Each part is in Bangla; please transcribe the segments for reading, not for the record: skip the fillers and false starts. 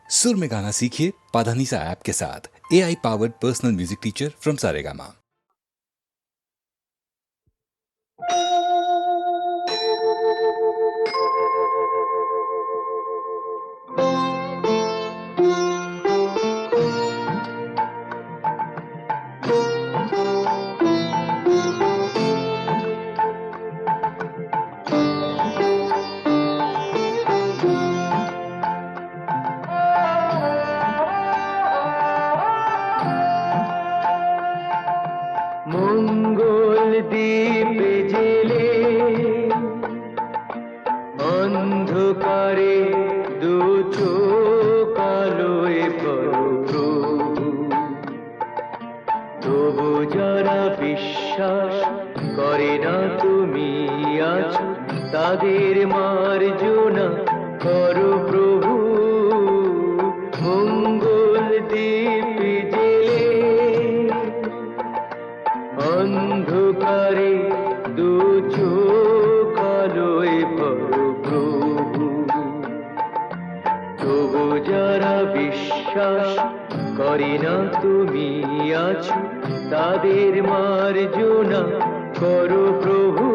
सुर में गाना सीखिए पाधानीसा ऐप के साथ। AI powered personal music teacher from Saregama. মঙ্গল দ্বীপ জেলে অন্ধকারে দু চোখ আলোয় প্রভু, তবু যারা বিশ্বাস করে না তুমি আছো, তাদের মার্জনা করো প্রভু। মঙ্গল দ্বীপ জেলে অন্ধকারে দু চোখ আলোয় প্রভু, তবু যারা বিশ্বাস করে না তুমি আছো, তাদের মার্জনা করো প্রভু।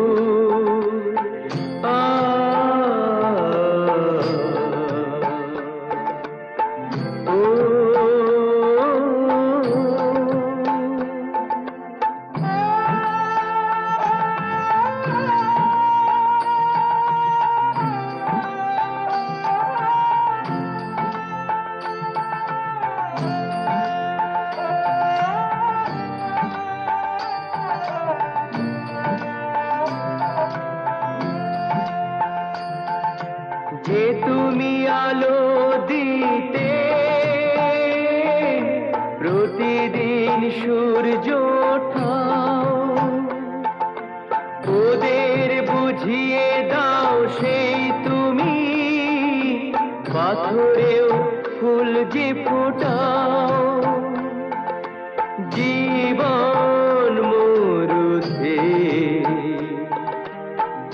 যে তুমি আলো দিতে প্রতিদিন সূর্য ওঠাও, ওদের বুঝিয়ে দাও সেই তুমি পাথরেও ফুল যে ফোটাও। জীবন মরুতে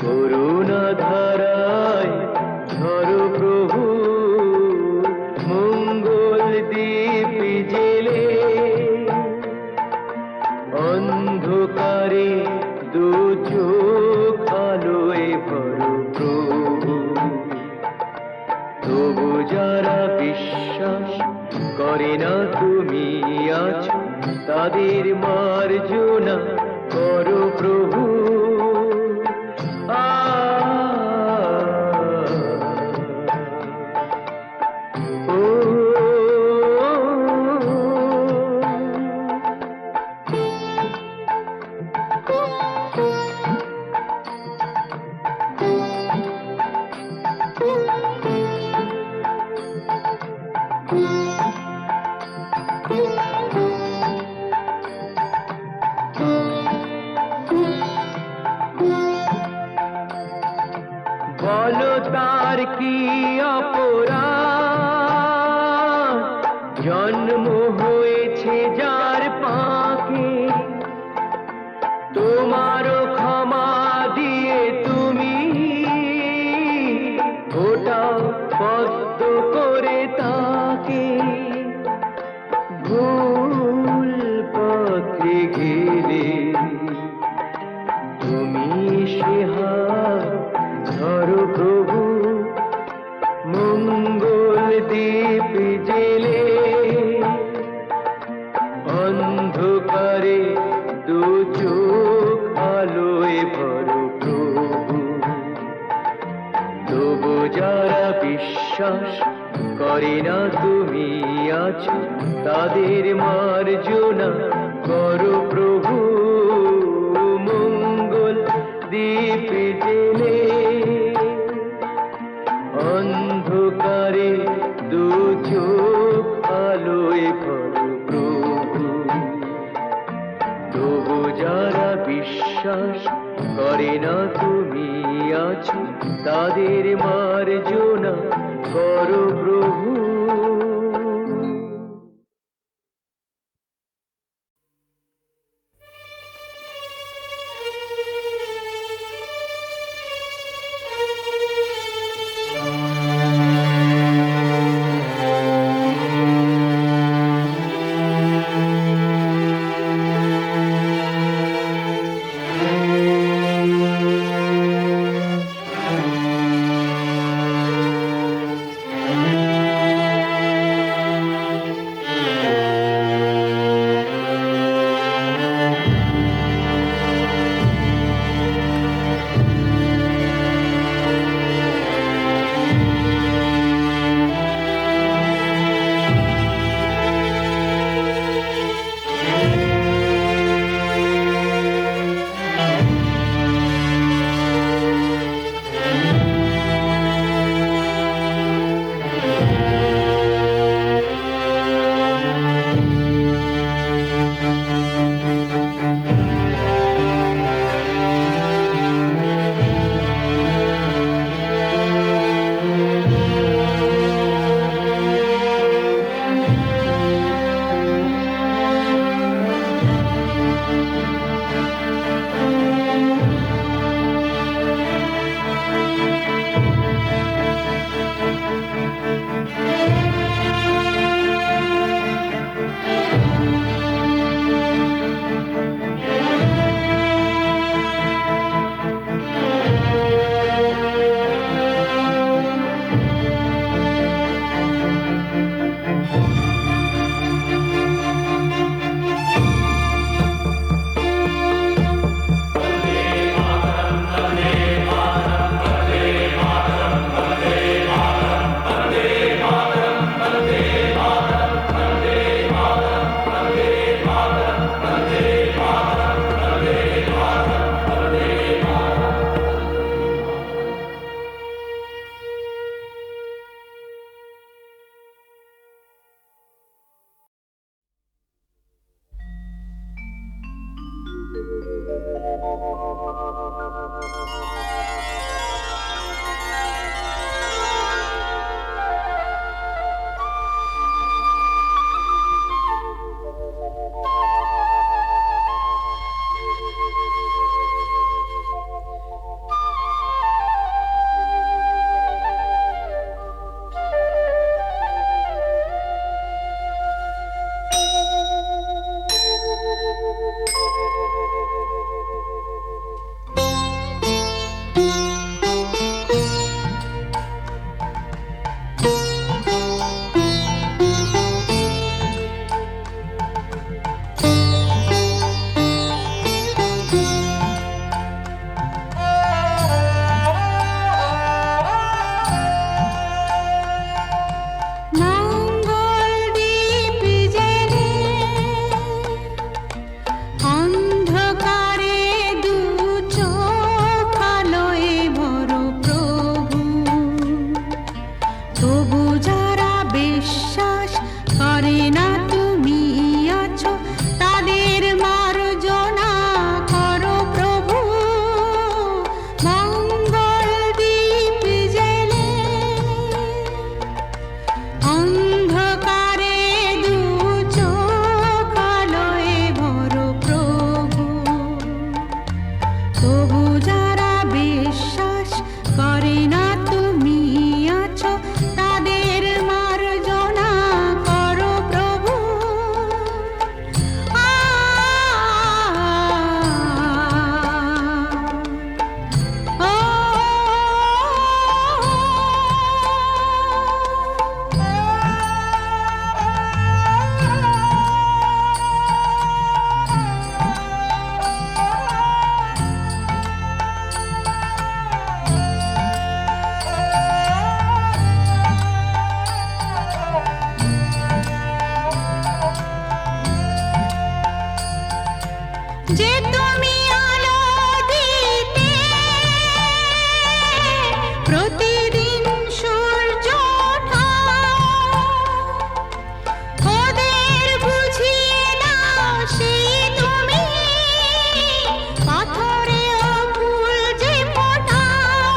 করুণা ধারায় ধরো প্রভু। মঙ্গল দ্বীপ জেলে অন্ধকারে দু চোখ আলোয় ভরো প্রভু, তবু যারা বিশ্বাস করে না তুমি আছো, তাদের মার্জনা করো প্রভু। বলো তার কি অপরাধ, জন্ম হয়েছে যার পাকে, তোমারও ক্ষমা দিয়ে তুমি ওটাও পদ্ম করে তাকে। ভুল পথে গেলে তুমি সে হাত ধরো প্রভু। মঙ্গল দ্বীপ জেলে অন্ধকারে দু চোখ আলোয় ভরো প্রভু, তবু যারা বিশ্বাস করে না তুমি আছো, তাদের মার্জনা করো প্রভু। মঙ্গল দ্বীপ জেলে অন্ধকারে দু চোখ আলোয় ভরো প্রভু, তবু যারা বিশ্বাস করে না তুমি আছো, তাদের মার্জনা করো প্রভু। অন্ধকারে দু চোখ আলোয় ভরো প্রভু, তবু যারা বিশ্বাস করে না তুমি আছো, তাদের মার্জনা করো প্রভু। যে তুমি আলো দিতে প্রতিদিন সূর্য ওঠাও, ওদের বুঝিয়ে দাও সেই তুমি পাথরেও ফুল যে ফোটাও।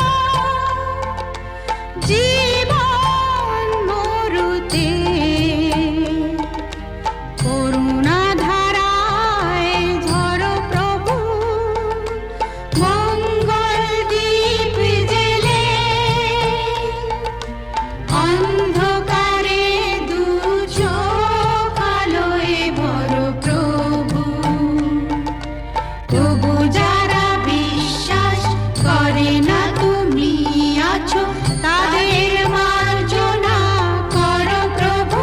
জীবন মরুতে করুণা ধারায় ঝরো প্রভু, মঙ্গল দীপ জেলে অন্ধকারে দু চোখ আলোয় ভরো প্রভু। তবু যারা বিশ্বাস করে না তুমি আছো, তাদের মার্জনা করো প্রভু।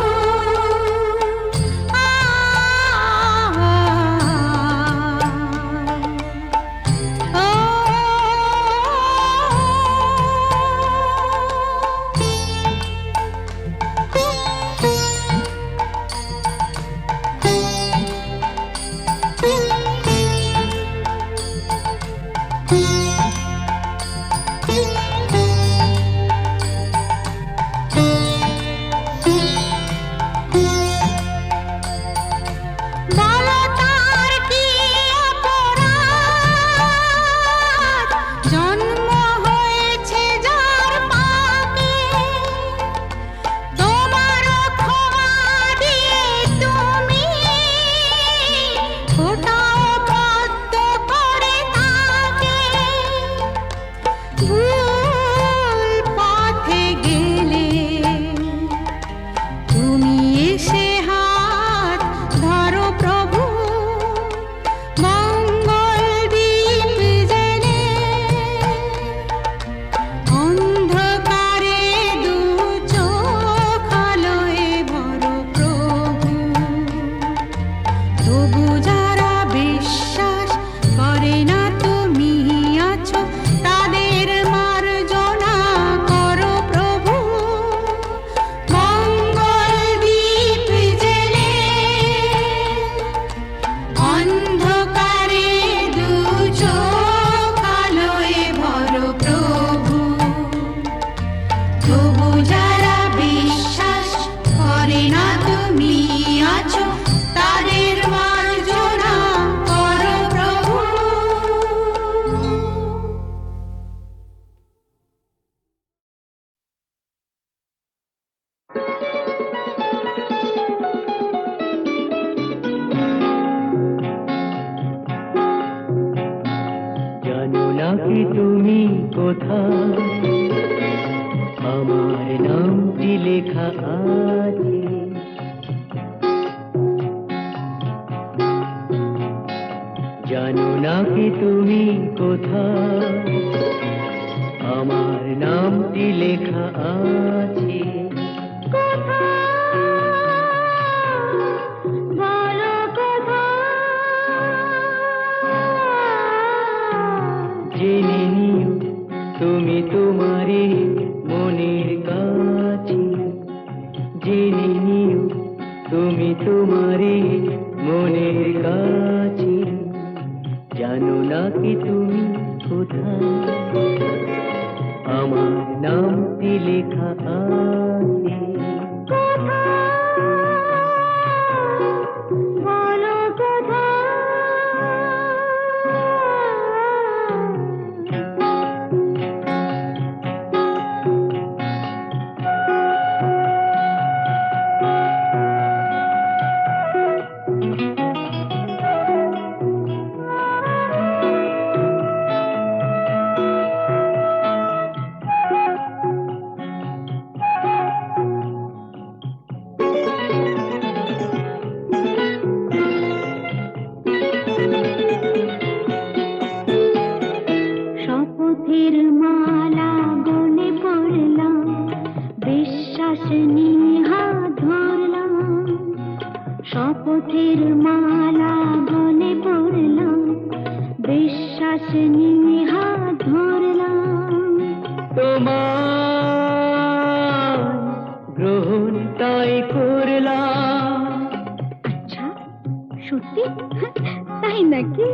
বলো তার কি অপরাধ, জন্ম হয়েছে যার পাপে, তোমার ক্ষমা দিয়ে তুমি ফোটাও পদ্ম করে তাকে। ভুল পথে গেলে তুমি এসে হাত ধরো প্রভু, মঙ্গল দীপ জেলে অন্ধকারে দু চোখ আলোয় ভরো প্রভু। তবু যারা বিশ্বাস করে না তুমি আছো, তাদের মার্জনা করো প্রভু। মঙ্গল দীপ জেলে অন্ধকারে দু চোখ আলোয় ভরো প্রভু। তবু যারা বিশ্বাস করে না তুমি আছো, তাদের মার্জনা করো প্রভু। জানো না কি তুমি কোথায়, আমার নামটি লেখা আছে। জানো না কি তুমি কোথায়, আমার নামটি লেখা আছে। বলো কোথায়, জেনে নিও তুমি তোমারে মনের কাছে। জেনে নিও তুমি তোমারে মনের কাছে। জানো না কি তুমি কোথায়, আমার নামটি লেখা আছে। বলো কোথায়, শপথের মালা গলে পড়লাম, বিশ্বাস নিয়ে হাত ধরলাম। তোমার গ্রহণ তাই করলাম। আচ্ছা, সত্যি? তাই নাকি?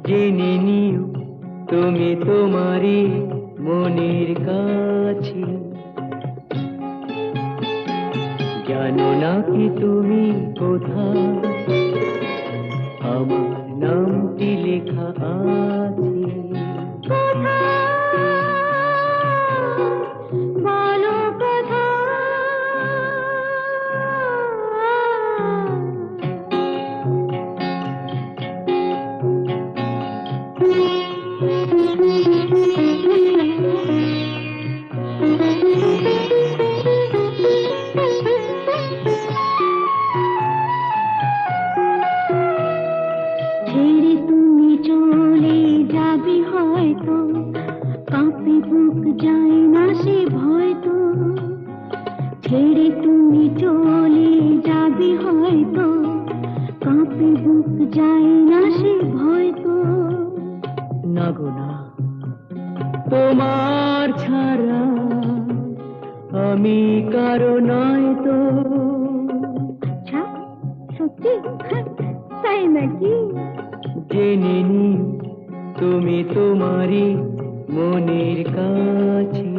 জেনে নিও তুমি তোমারই মনের কাছে, জানো না কি তুমি কোথায় আমার নামটি লেখা আছে। বলো কোথায়? ছেড়ে তুমি চলে যাবে হয়তো, কাঁপে বুক যায় না সে ভয়তো। ছেড়ে তুমি চলে যাবে হয়তো, কাঁপে বুক যায় না সে ভয়তো। না গো না, তোমার ছাড়া আমি কারো নয় তো। আচ্ছা, সত্যি? তাই নাকি? জেনে নিও তুমি তোমারই মনের কাছে,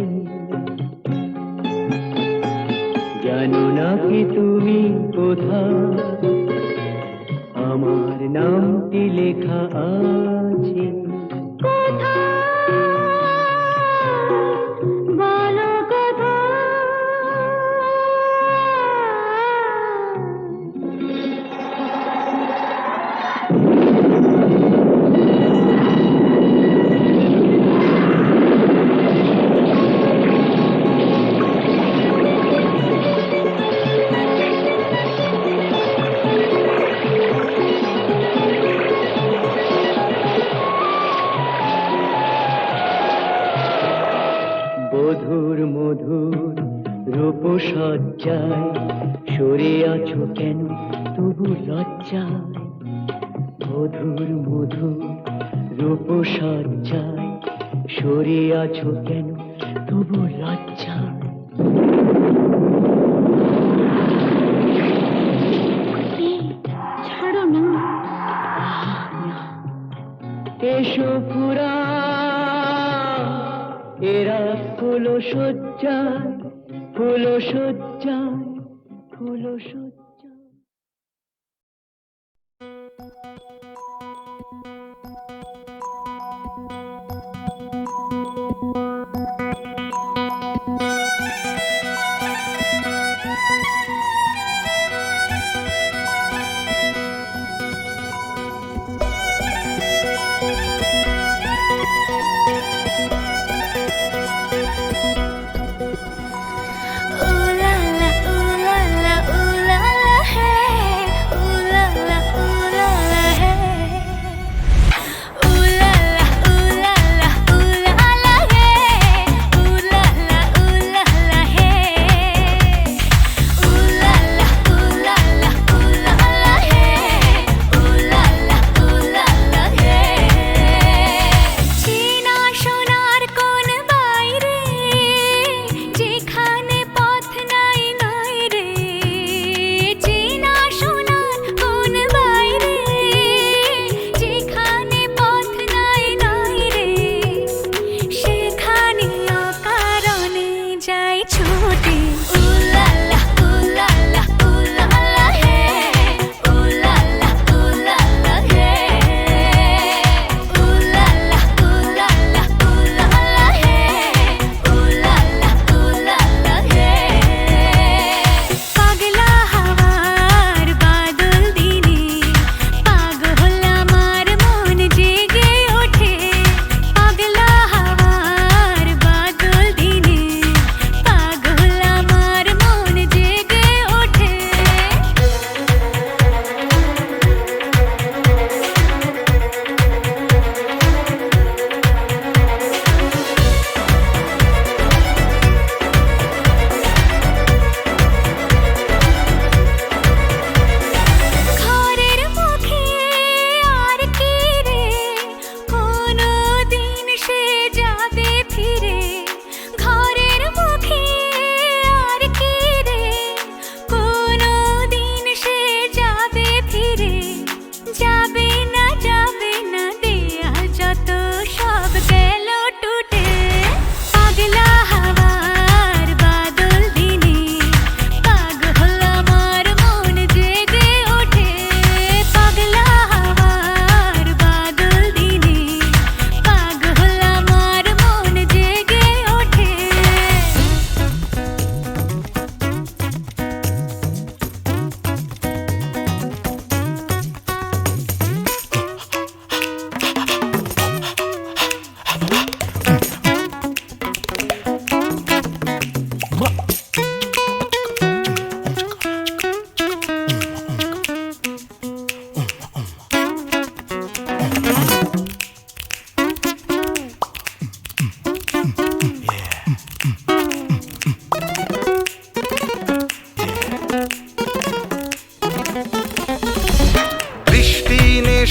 জানো না কি তুমি কোথায় আমার নামটি লেখা আছে। বলো কোথায়? বধুর মধুর রূপসজ্জায় সরে আছো কেন তবু লজ্জায়। বধুর মধুর রূপসজ্জায় সরে আছো কেন তবু লজ্জায়। ছাড়ো না। এসো পুরা এরা ফুল সজ্জায়, ফুল সজ্জায়, ফুল সজ্জায়। Ooh la la, ooh la la, ooh la la.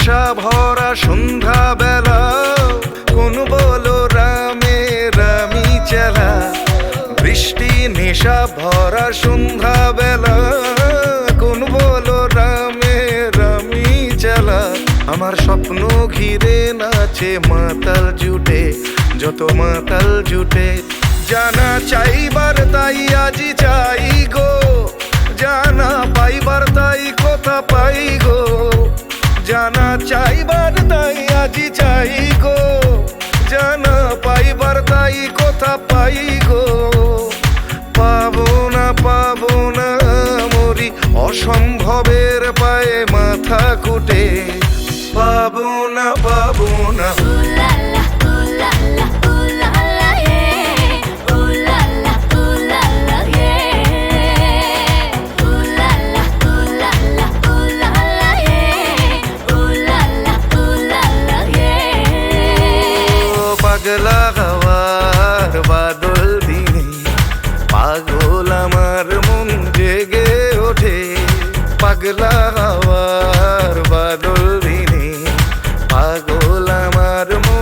নেশা ভরা সন্ধ্যা বেলা কোন বলো রামে রামি চেলা বৃষ্টি নেশা ভরা সন্ধ্যা বেলা কোন বলো রামে রামি চেলা আমার স্বপ্ন ঘিরে নাচে মাতাল জুটে যত মাতাল জুটে জানা চাইবার তাই আজি চাই গো জানা পাইবার তাই কথা পাই গো জানা চাইবার তাই আজি চাই গো জানা পাইবার তাই কথা পাই গো পাবো না মরি অসম্ভবের পায়ে মাথা কুটে পাবো না পাগলা হওয়ার বাদল দিনে পাগল আমার মন জেগে ওঠে পাগলা হওয়ার বাদল দিনে পাগল আমার মন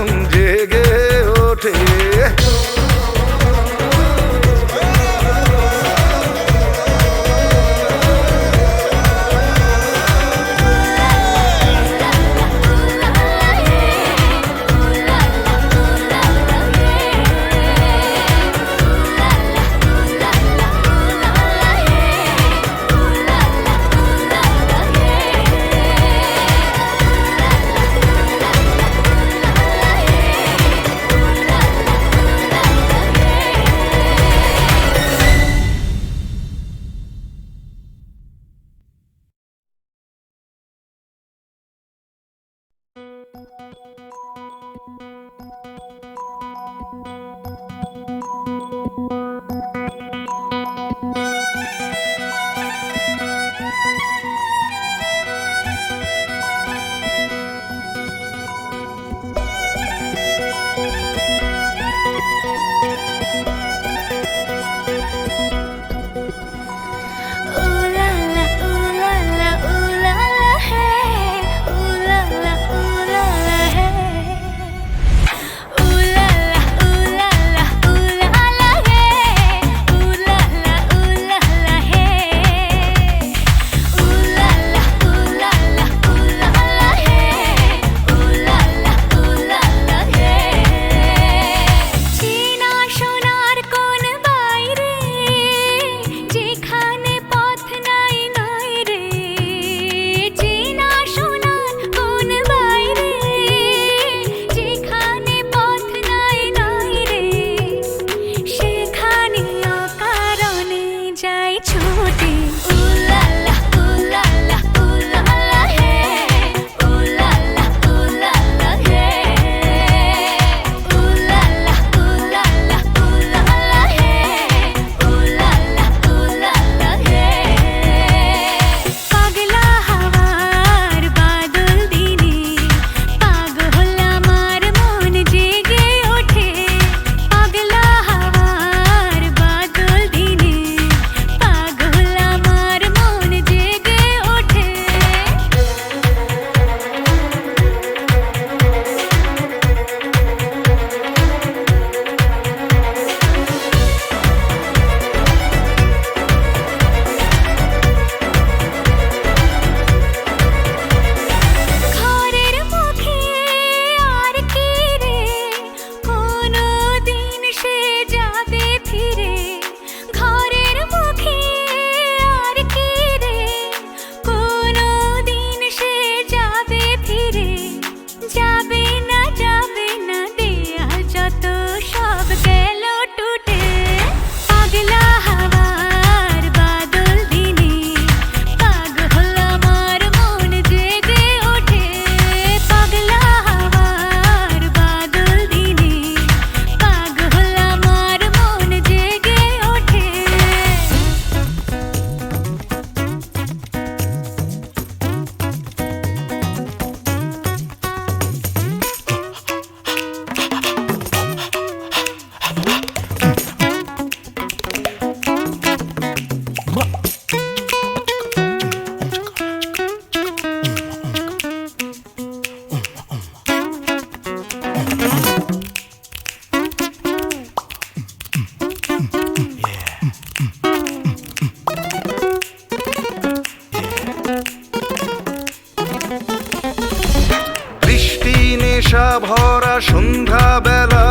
ভরা সন্ধ্যা বেলা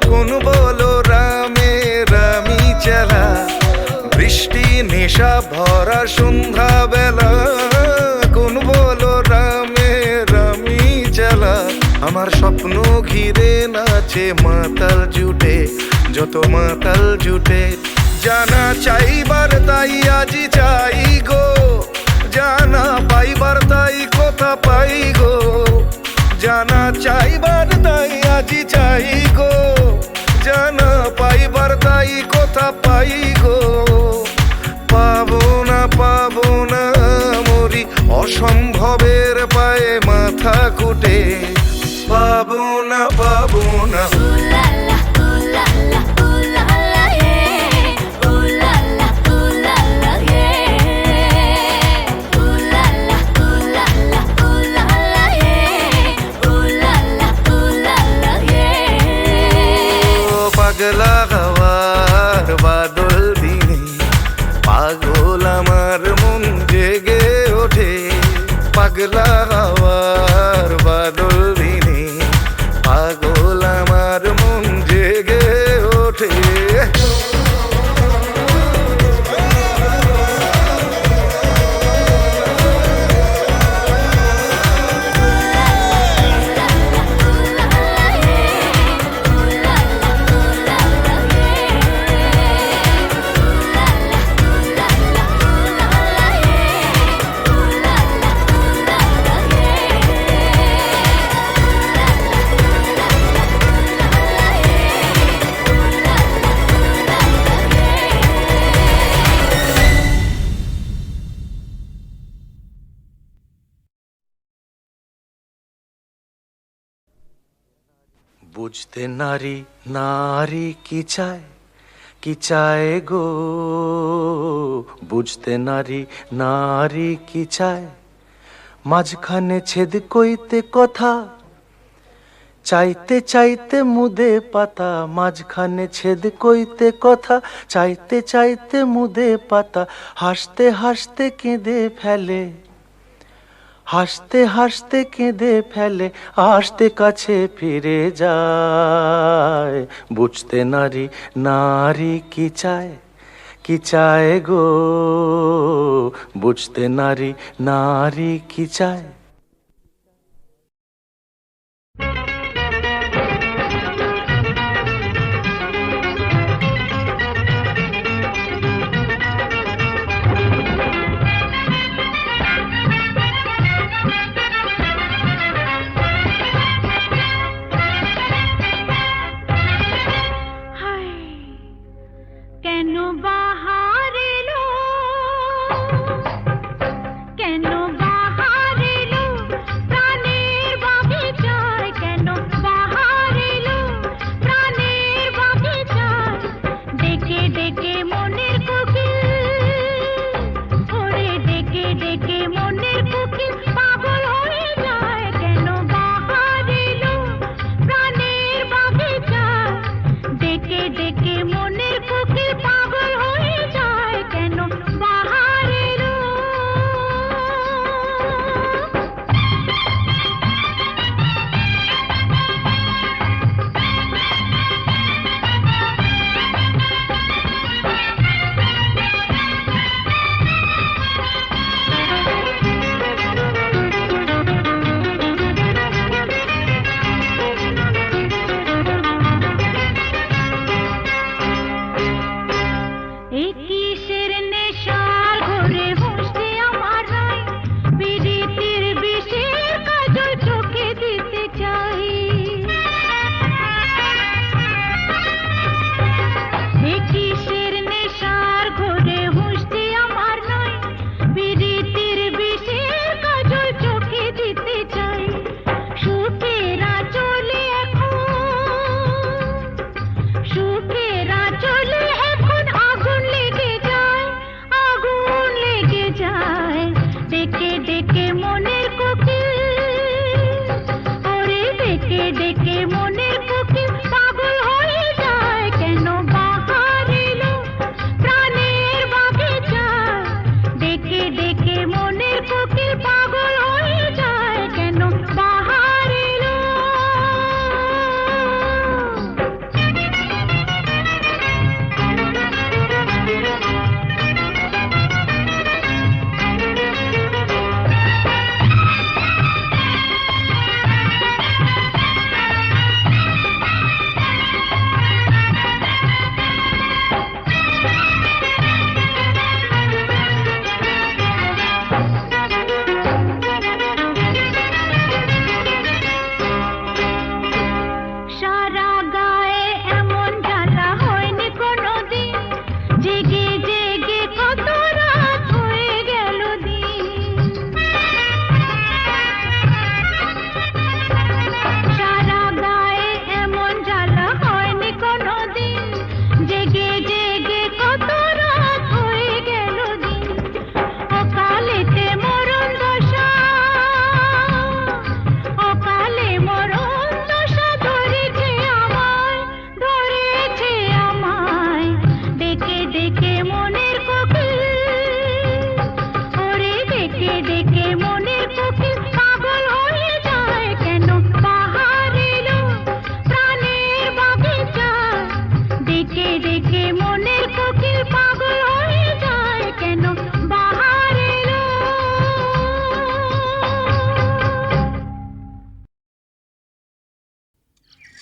কোন বলো রামে রামি চেলা বৃষ্টি নেশা ভরা সন্ধ্যা বেলা কোন বলো রামে রামি চেলা আমার স্বপ্ন ঘিরে নাচে মাতাল জুটে যত মাতাল জুটে জানা চাইবার তাই আজি চাই গো জানা পাইবার তাই কথা পাই গো জানা চাইবার তাই আজি চাই গো জানা পাইবার তাই কথা পাই গো পাবো না মরি অসম্ভবের পায়ে মাথা কুটে পাবো না পাগলা হওয়ার বাদল দিনে পাগল আমার মন জেগে ওঠে পাগলা হওয়ার বাদল দিনে পাগল আমার মন জেগে ওঠে বুঝতে নারী নারী কি চায় গো বুঝতে নারী নারী কি চায় মাঝখানে ছেদ কইতে কথা চাইতে চাইতে মুদে পাতা মাঝখানে ছেদ কইতে কথা চাইতে চাইতে মুদে পাতা হাসতে হাসতে কেঁদে ফেলে হাসতে হাসতে কেঁদে ফেলে আসতে কাছে ফিরে যায় বুঝতে নারী নারী কি চায় গো বুঝতে নারী নারী কি চায় কেন বাহার এলো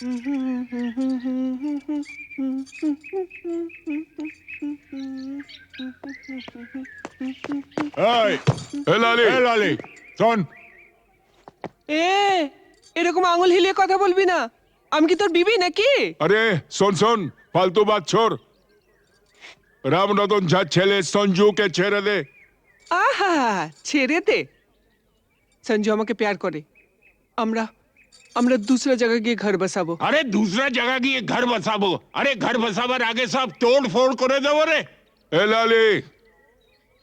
এই লালি শোন। এরকম আঙুল হিলিয়ে কথা বলবি না। আমি কি তোর বিবি নাকি? আরে শোন শোন, ফালতু বাত ছোড়। রামরতন ঝার ছেলে সঞ্জুকে ছেড়ে দে। আহা, ছেড়ে দে। সঞ্জু আমাকে প্যার করে। আমরা আমরা दूसरा जगह গিয়ে ঘর বসাবো। আরে दूसरा जगह গিয়ে ঘর বসাবো? আরে ঘর বসাবার আগে সব তোড় ফোড় করে দেবো রে। এ লালি,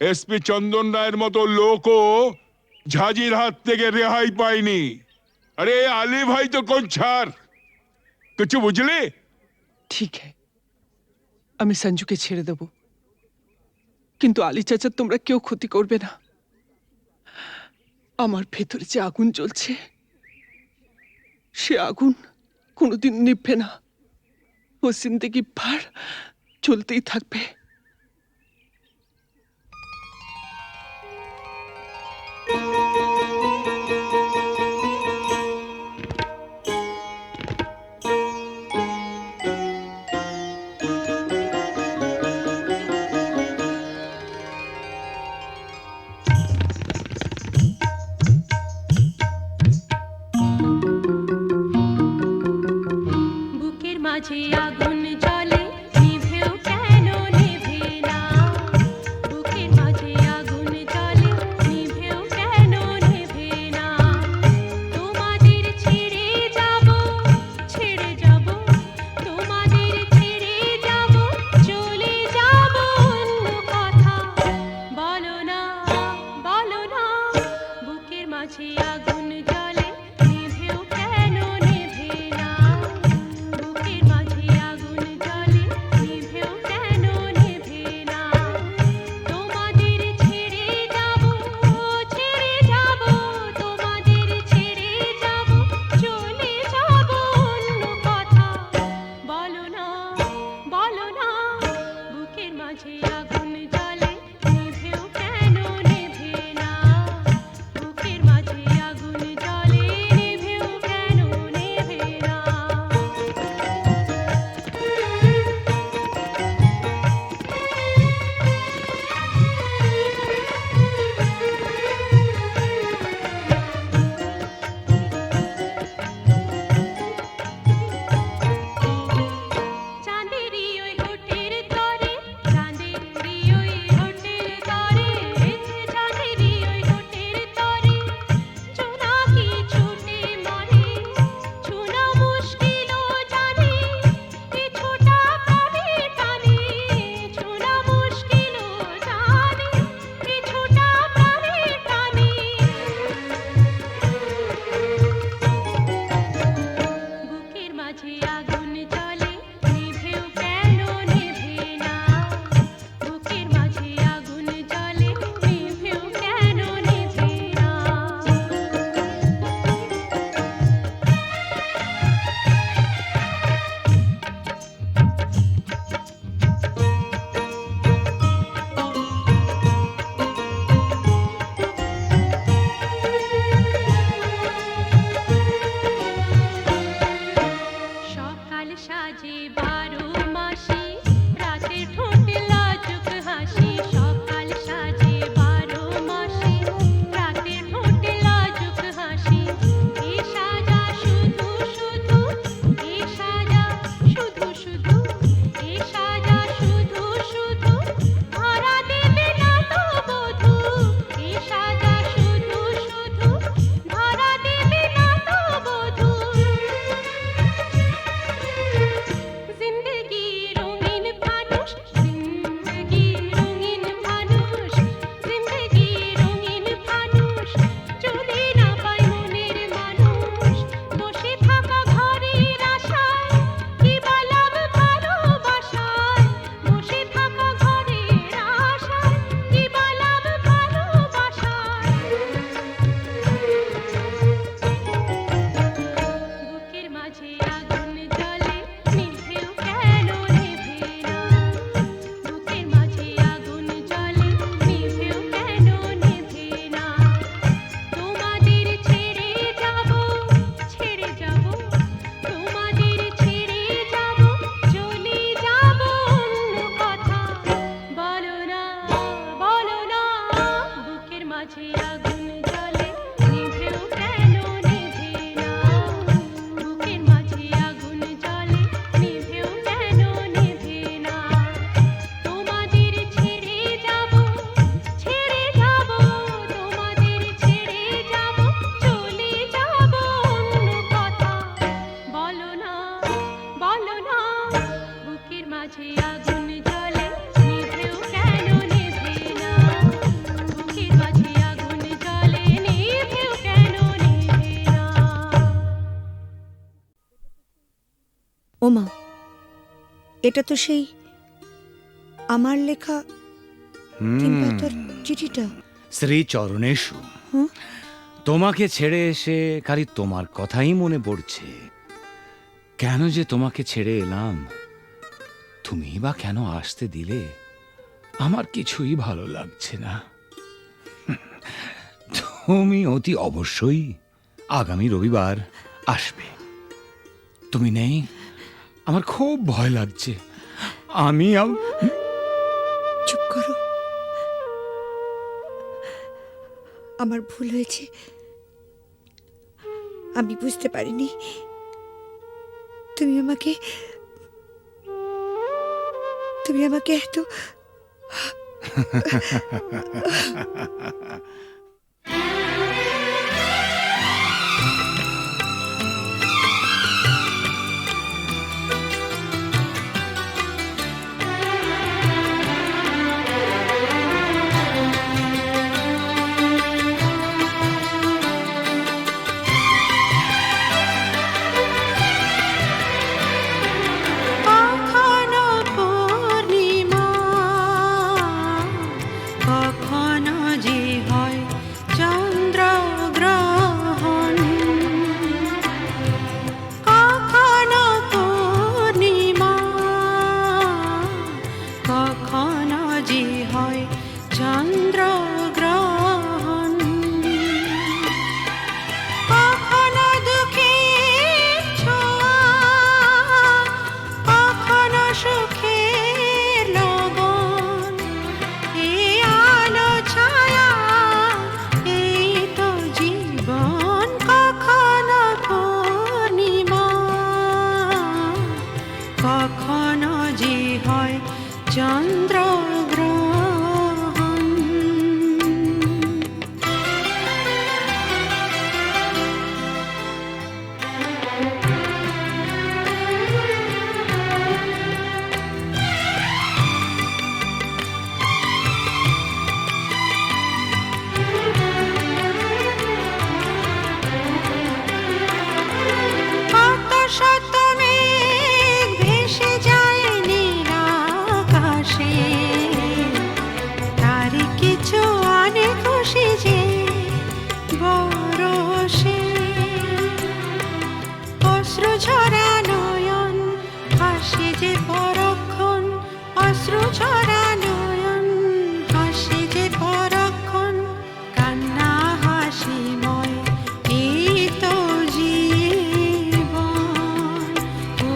এসপি চন্দন রায়ের মতো লোকও ঝাঁঝির হাত থেকে রেহাই পায়নি। আরে আলী ভাই তো কোন ছাড়, কিছু বুঝলি? ঠিক है, আমি সঞ্জুকে ছেড়ে দেব, কিন্তু আলী চাচা তোমরা কেউ ক্ষতি করবে না। আমার ভেতরে যে আগুন জ্বলছে, সে আগুন কোনোদিন নিভবে না। ও জিন্দেগি ভর চলতেই থাকবে। বুকের মাঝে আগুন জ্বলে নিভেও কেন নেভে না। বুকের মাঝে আগুন জ্বলে নিভেও কেন নেভে না। তোমাদের ছেড়ে যাব, ছেড়ে যাব, তোমাদের ছেড়ে যাব, চলে যাব অন্য কথা বলো না, বলো না। বুকের মাঝে আগুন জ্বলে নিভেও কেন নেভে না। বুকের মাঝে আগুন জ্বলে নিভেও কেন নেভে না। তোমাদের ছেড়ে যাব, ছেড়ে যাব, তোমাদের ছেড়ে যাব, চলে যাব অন্য কথা বলো না, বলো না। বুকের মাঝে আগুন জ্বলে নিভেও কেন নেভে না। বুকের মাঝে আগুন মাঝে আগুন জ্বলে নিভেও কেন নিভে না বুকের মাঝে আগুন জ্বলে নিভেও কেন নিভে না তোমাদের ছেড়ে যাব তোমাদের ছেড়ে যাব চলে যাব অন্য কথা বলো না বুকের মাঝে আগুন জ্বলে নিভেও কেন নিভে না বুকের মাঝে আগুন জ্বলে নিভেও কেন নিভে না ওমা, এটা তো সেই আমার লেখা তিন পাতার চিঠিটা। শ্রী চরণেশু, হুম? তোমাকে ছেড়ে এসে খালি তোমার কথাই মনে পড়ছে। কেন যে তোমাকে ছেড়ে এলাম, তুমি বা কেন আসতে দিলে, আমার কিছুই ভালো লাগছে না। তুমি অতি অবশ্যই আগামী রবিবার আসবে। তুমি নেই, আমার খুব ভয় লাগছে। আমি চুপ করো, আমার ভুল হয়েছে। আমি বুঝতে পারিনি তুমি আমাকে এত কখনো পূর্ণিমা কখনো যে হয় চন্দ্রগ্রহণ কখনো পূর্ণিমা কখনো যে হয় চন্দ্রগ্রহণ কখনো দুঃখের ছোঁয়া কখনো সুখের লগন এই আলো ছায়া এই তো জীবন কখনো পূর্ণিমা কখনো যে হয় চন্দ্রগ্রহণ কত শত মেঘ ভেসে যায় নীল আকাশে তারই কিছু আনে খুশি যে বরষে অশ্রু ঝরা নয়ন হাসে যে পরক্ষণ অশ্রু ঝরা নয়ন হাসে যে পরক্ষণ কান্না হাসিময় এই তো জীবন ও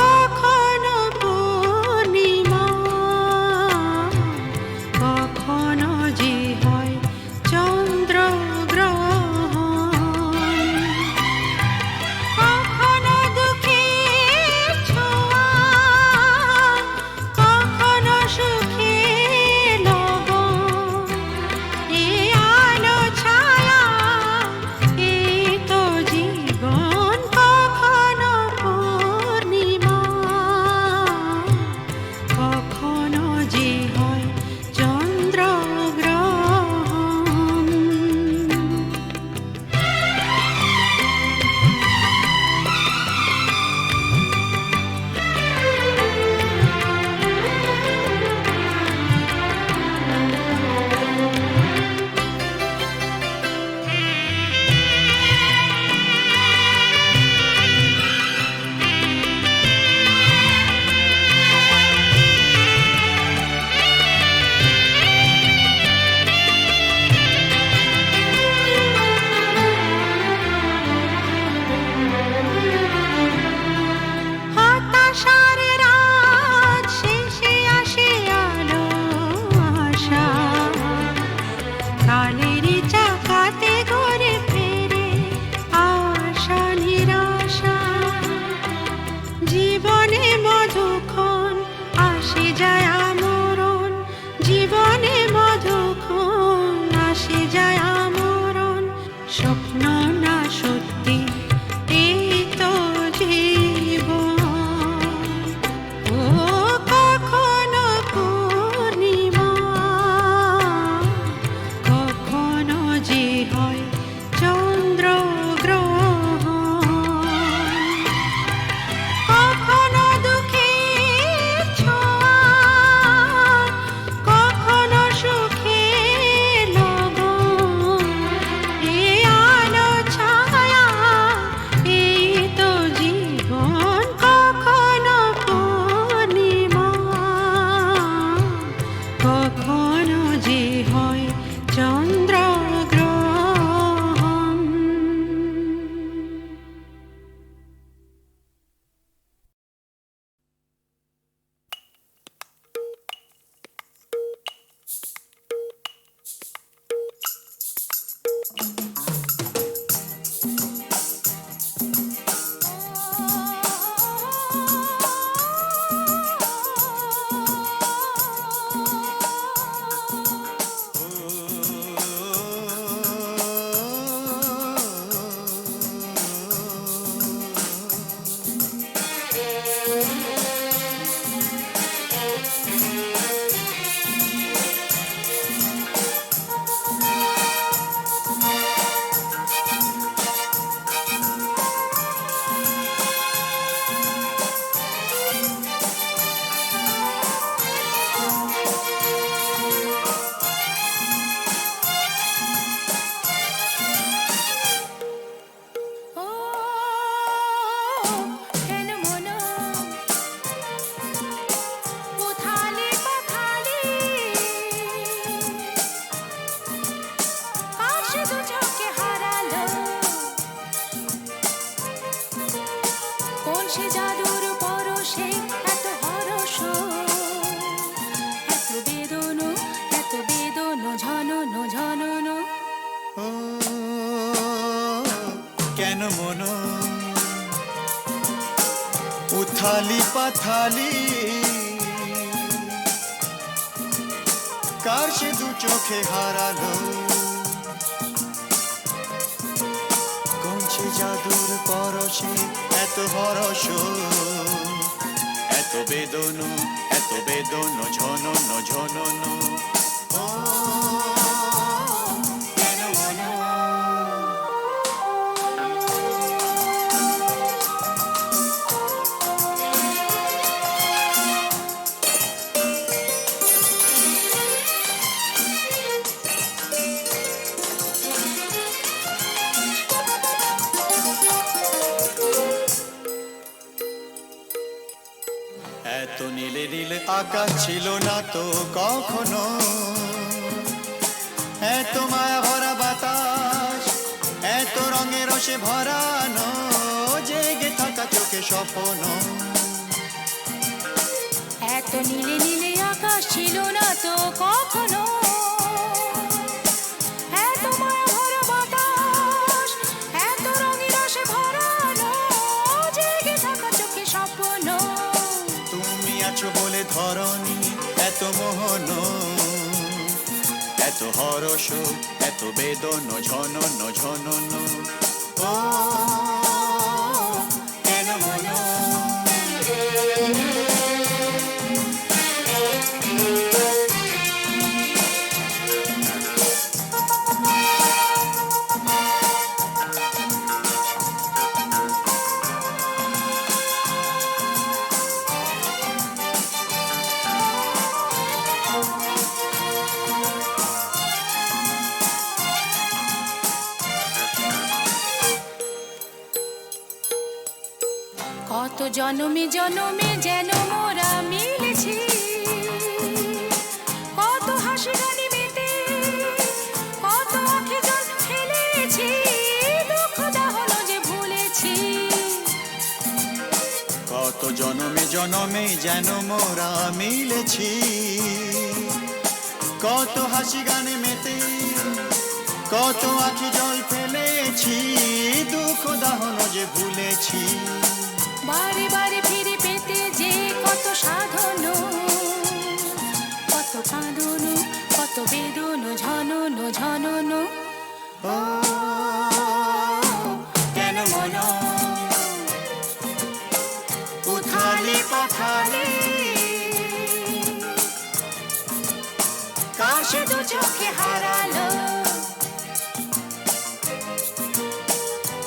কখনো পূর্ণিমা কখনো যে হয় চন্দ্রগ্রহণ কখনো দুঃখের ছোঁয়া কখনো সুখের লগন এই আলো ছায়া এই তো জীবন কখনো পূর্ণিমা কখনো যে হয় চন্দ্রগ্রহণ হতাশার রাত শেষে আসে আলো আশা কালের স্বপ্ন না সত্যি এই তো জীবন। ও কখনো পূর্ণিমা, কখনো যে হয় চন্দ্রগ্রহণ, কখনো দুঃখের ছোঁয়া, কখনো সুখের লগন। এই আলো ছায়া এই তো জীবন, কখনো পূর্ণিমা, কখনো যে হয় চন্দ্রগ্রহণ। ও কেন মন উথালে পাথালে, কাছে দু চোখে হারালো কোন সে জাদুর পরশে, এত হরস এত বেদনো, এত বেদনো ঝননো ঝননো। কেন মন উথালি পাথালি, কার সে দু চোখে হারালো কোন সে জাদুর পরশে, এত হরস এত বেদনো, এত বেদনো ঝননো ঝননো। ও কেন মন এত নীলে নীলে আকাশ ছিল না তো কখনো, এত মায়া ভরা বাতাস, এত রঙে রসে ভরানো, জেগে থাকা চোখে স্বপ্ন। এত নীলে নীলে আকাশ ছিল না তো কখনো, এত মায়া ভরা বাতাস, এত রঙে রসে ভরানো, জেগে থাকা চোখে স্বপ্ন। তুমি আছো বলে ধরনি এত মোহন, এত হরস এত বেদনো ঝননো ঝননো। ও কেন মন কত জনমে জনমে যেন মোরা মিলেছি, কত হাসি গানে মেতে, কত আঁখি জল ফেলেছি, দুঃখ দাহনো যে ভুলেছি। কত জনমে জনমে যেন মোরা মিলেছি, কত হাসি গানে মেতে, কত আঁখি জল ফেলেছি, দুঃখ দাহনো যে ভুলেছি। বারে বারে ফিরে পেতে যে কত সাধন, কত কাঁদন, কত বেদন ঝনন ঝনন। ও হারালো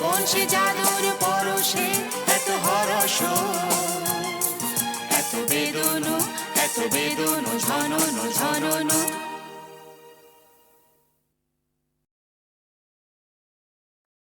কোন সে জাদুর পরশে এত হরস এত বেদন ঝনন ঝনন